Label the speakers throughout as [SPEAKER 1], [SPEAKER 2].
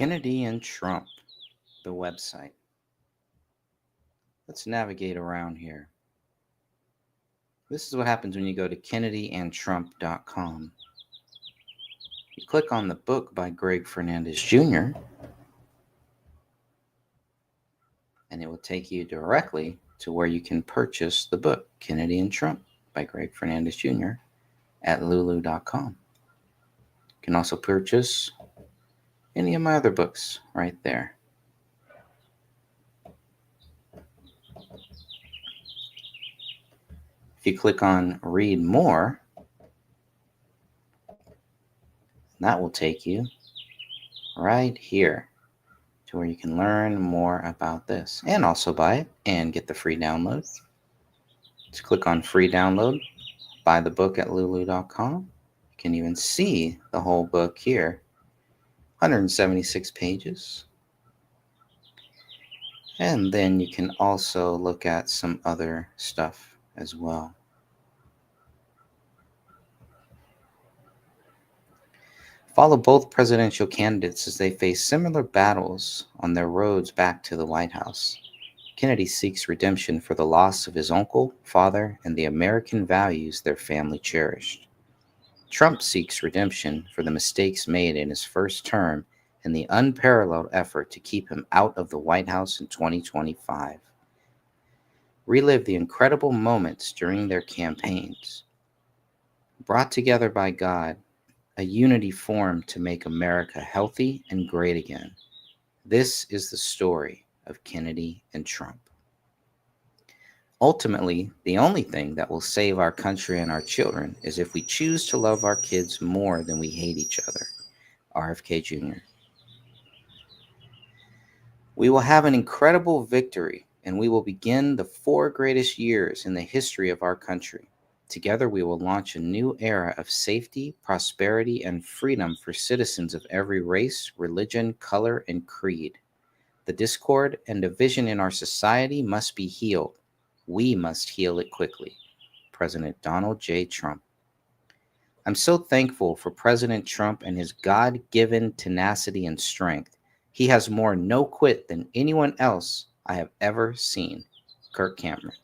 [SPEAKER 1] Kennedy and Trump, the website. Let's navigate around here. This is what happens when you go to kennedyandtrump.com. You click on the book by Greg Fernandez Jr., and it will take you directly to where you can purchase the book, Kennedy and Trump by Greg Fernandez Jr., at lulu.com. You can also purchase any of my other books right there. If you click on Read More, that will take you right here to where you can learn more about this and also buy it and get the free download. Just click on Free Download, buy the book at lulu.com. You can even see the whole book here, 176 pages. And then you can also look at some other stuff as well. Follow both presidential candidates as they face similar battles on their roads back to the White House. Kennedy seeks redemption for the loss of his uncle, father, and the American values their family cherished. Trump seeks redemption for the mistakes made in his first term and the unparalleled effort to keep him out of the White House in 2025. Relive the incredible moments during their campaigns. Brought together by God, a unity formed to make America healthy and great again. This is the story of Kennedy and Trump. Ultimately, the only thing that will save our country and our children is if we choose to love our kids more than we hate each other. RFK Jr. We will have an incredible victory, and we will begin the 4 greatest years in the history of our country. Together, we will launch a new era of safety, prosperity, and freedom for citizens of every race, religion, color, and creed. The discord and division in our society must be healed. We must heal it quickly. President Donald J. Trump. I'm so thankful for President Trump and his God-given tenacity and strength. He has more no-quit than anyone else I have ever seen. Kirk Cameron.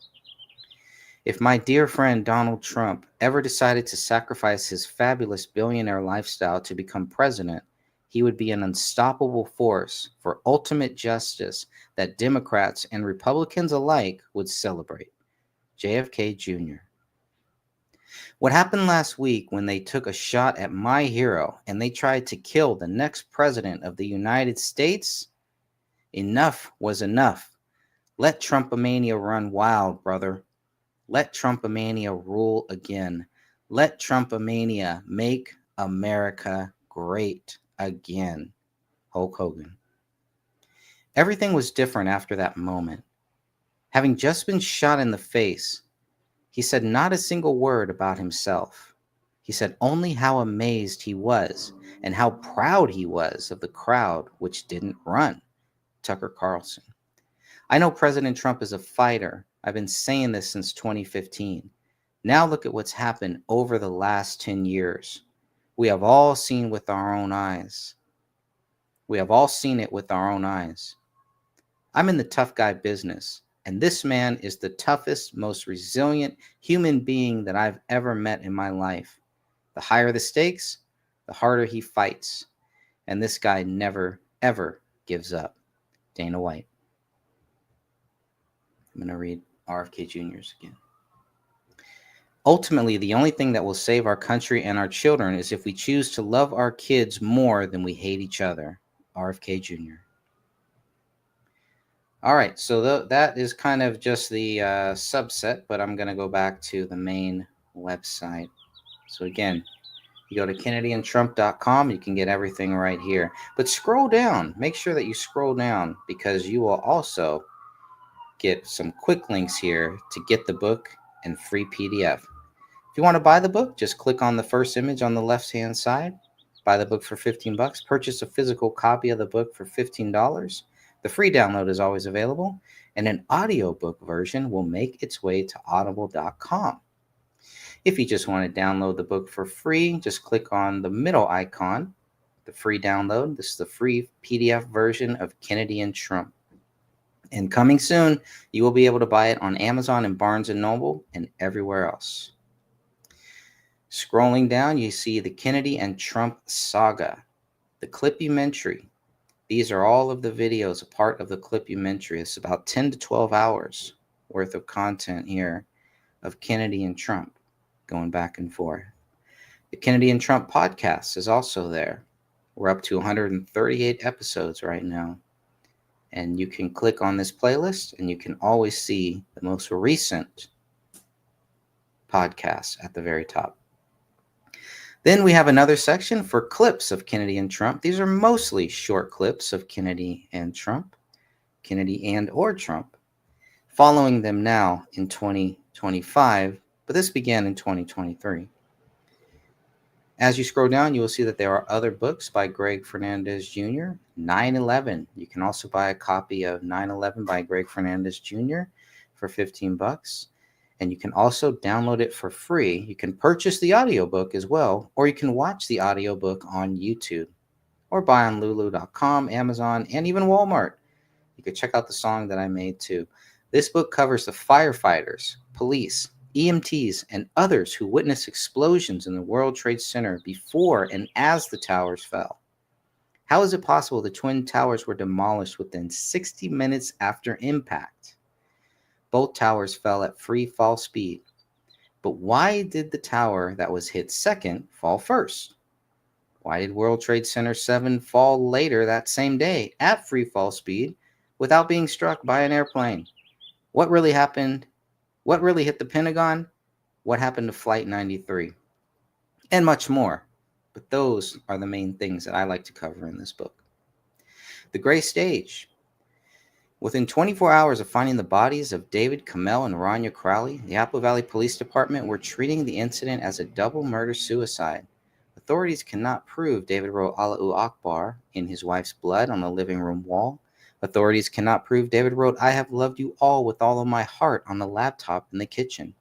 [SPEAKER 1] If my dear friend Donald Trump ever decided to sacrifice his fabulous billionaire lifestyle to become president, he would be an unstoppable force for ultimate justice that Democrats and Republicans alike would celebrate. JFK Jr. What happened last week when they took a shot at my hero and they tried to kill the next president of the United States? Enough was enough. Let Trumpomania run wild, brother. Let Trumpomania rule again. Let Trumpomania make America great again. Hulk Hogan. Everything was different after that moment. Having just been shot in the face, he said not a single word about himself. He said only how amazed he was and how proud he was of the crowd which didn't run. Tucker Carlson. I know President Trump is a fighter. I've been saying this since 2015. Now look at what's happened over the last 10 years. We have all seen with our own eyes. We have all seen it with our own eyes. I'm in the tough guy business, and this man is the toughest, most resilient human being that I've ever met in my life. The higher the stakes, the harder he fights. And this guy never, ever gives up. Dana White. I'm going to read RFK Jr.'s again. Ultimately, the only thing that will save our country and our children is if we choose to love our kids more than we hate each other. RFK Jr. All right, so that is kind of just the subset, but I'm going to go back to the main website. So again, you go to kennedyandtrump.com, you can get everything right here. But scroll down. Make sure that you scroll down because you will also get some quick links here to get the book and free PDF. If you want to buy the book, just click on the first image on the left-hand side. Buy the book for $15. Purchase a physical copy of the book for $15. The free download is always available, and an audiobook version will make its way to audible.com. If you just want to download the book for free, just click on the middle icon the free download. This is the free PDF version of Kennedy and Trump. And coming soon, you will be able to buy it on Amazon and Barnes & Noble and everywhere else. Scrolling down, you see the Kennedy and Trump saga, the Clipumentary. These are all of the videos, a part of the Clipumentary. It's about 10 to 12 hours worth of content here of Kennedy and Trump going back and forth. The Kennedy and Trump podcast is also there. We're up to 138 episodes right now. And you can click on this playlist and you can always see the most recent podcast at the very top. Then we have another section for clips of Kennedy and Trump. These are mostly short clips of Kennedy and Trump, Kennedy and or Trump, following them now in 2025, but this began in 2023. As you scroll down, you will see that there are other books by Greg Fernandez Jr. 9/11. You can also buy a copy of 9/11 by Greg Fernandez Jr. for $15. And you can also download it for free. You can purchase the audiobook as well, or you can watch the audiobook on YouTube or buy on Lulu.com, Amazon, and even Walmart. You can check out the song that I made too. This book covers the firefighters, police, EMTs, and others who witnessed explosions in the World Trade Center before and as the towers fell. How is it possible the Twin Towers were demolished within 60 minutes after impact? Both towers fell at free fall speed. But why did the tower that was hit second fall first? Why did World Trade Center 7 fall later that same day at free fall speed without being struck by an airplane? What really happened? What really hit the Pentagon? What happened to Flight 93? And much more. But those are the main things that I like to cover in this book. The Gray Stage. Within 24 hours of finding the bodies of David Kamel and Rania Crowley, the Apple Valley Police Department were treating the incident as a double murder-suicide. Authorities cannot prove David wrote Allahu Akbar in his wife's blood on the living room wall. Authorities cannot prove David wrote I have loved you all with all of my heart on the laptop in the kitchen.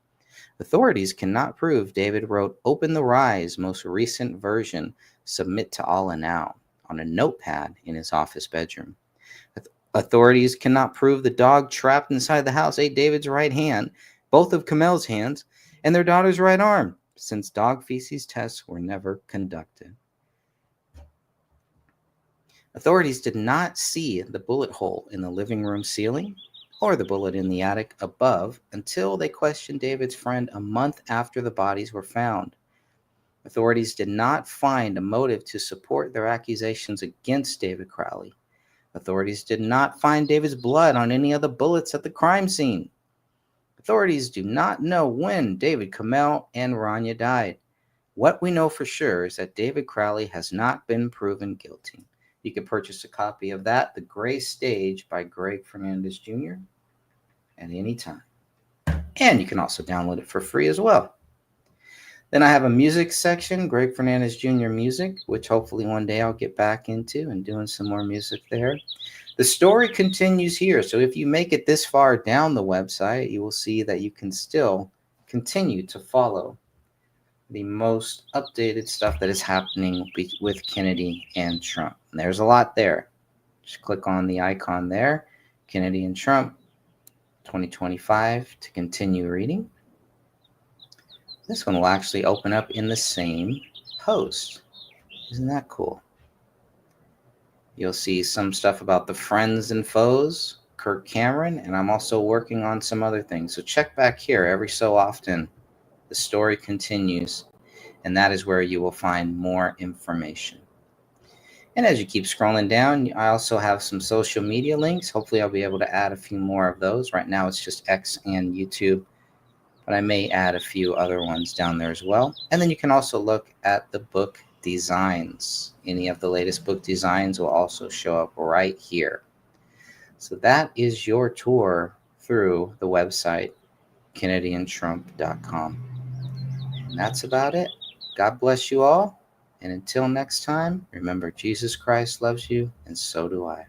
[SPEAKER 1] Authorities cannot prove David wrote Open the Rise most recent version, Submit to Allah Now, on a notepad in his office bedroom. Authorities cannot prove the dog trapped inside the house ate David's right hand, both of Kamel's hands, and their daughter's right arm, since dog feces tests were never conducted. Authorities did not see the bullet hole in the living room ceiling or the bullet in the attic above until they questioned David's friend a month after the bodies were found. Authorities did not find a motive to support their accusations against David Crowley. Authorities did not find David's blood on any of the bullets at the crime scene. Authorities do not know when David Kamel and Rania died. What we know for sure is that David Crowley has not been proven guilty. You can purchase a copy of that, The Gray Stage by Greg Fernandez Jr. at any time. And you can also download it for free as well. Then I have a music section, Greg Fernandez Jr. music, which hopefully one day I'll get back into and doing some more music there. The story continues here. So if you make it this far down the website, you will see that you can still continue to follow the most updated stuff that is happening with Kennedy and Trump. And there's a lot there. Just click on the icon there, Kennedy and Trump 2025 to continue reading. This one will actually open up in the same post. Isn't that cool? You'll see some stuff about the friends and foes, Kirk Cameron, and I'm also working on some other things. So check back here every so often. The story continues, and that is where you will find more information. And as you keep scrolling down, I also have some social media links. Hopefully I'll be able to add a few more of those. Right now it's just X and YouTube, but I may add a few other ones down there as well. And then you can also look at the book designs. Any of the latest book designs will also show up right here. So that is your tour through the website, kennedyandtrump.com. And that's about it. God bless you all. And until next time, remember Jesus Christ loves you, and so do I.